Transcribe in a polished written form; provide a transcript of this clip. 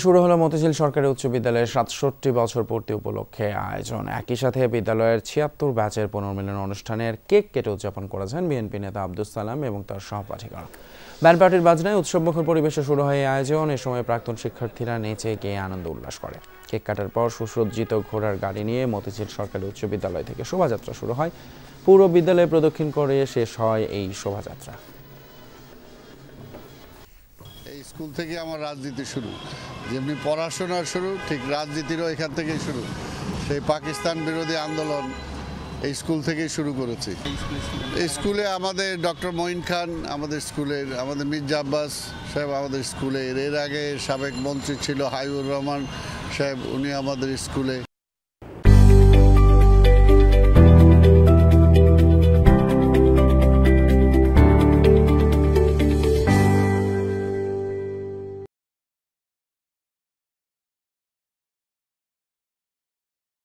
শুরু হলো মতিঝিল সরকারি উচ্চ বিদ্যালয়ের ৬৭ বছর পূর্তি উপলক্ষে আয়োজন। একই সাথে বিদ্যালয়ের ৭৬ ব্যাচের পুনর্মিলন অনুষ্ঠানের কেক কেটে উদযাপন করেছেন বিএনপি নেতা আব্দুস সালাম এবং তার সহপাঠীগণ। ব্যান্ড পার্টির বাজনায় উৎসবমুখর পরিবেশে শুরু হয় এই আয়োজন। এ সময় প্রাক্তন শিক্ষার্থীরা নেচে গেয়ে আনন্দ উল্লাস করে। কেক কাটার পর সুসজ্জিত ঘোড়ার গাড়ি নিয়ে মতিঝিল সরকারি উচ্চ বিদ্যালয় থেকে শোভাযাত্রা শুরু হয়। পুরো বিদ্যালয়ে প্রদক্ষিণ করে শেষ হয় এই শোভাযাত্রা। এই স্কুল থেকে আমার রাজনীতি শুরু, যেমনি পড়াশোনার শুরু, ঠিক রাজনীতিরও এখান থেকেই শুরু। সেই পাকিস্তান বিরোধী আন্দোলন এই স্কুল থেকেই শুরু করেছি। এই স্কুলে আমাদের ডক্টর মঈন খান আমাদের স্কুলের, আমাদের মির্জা আব্বাস সাহেব আমাদের স্কুলের, এর আগে সাবেক মন্ত্রী ছিল হাইবুর রহমান সাহেব, উনি আমাদের স্কুলে।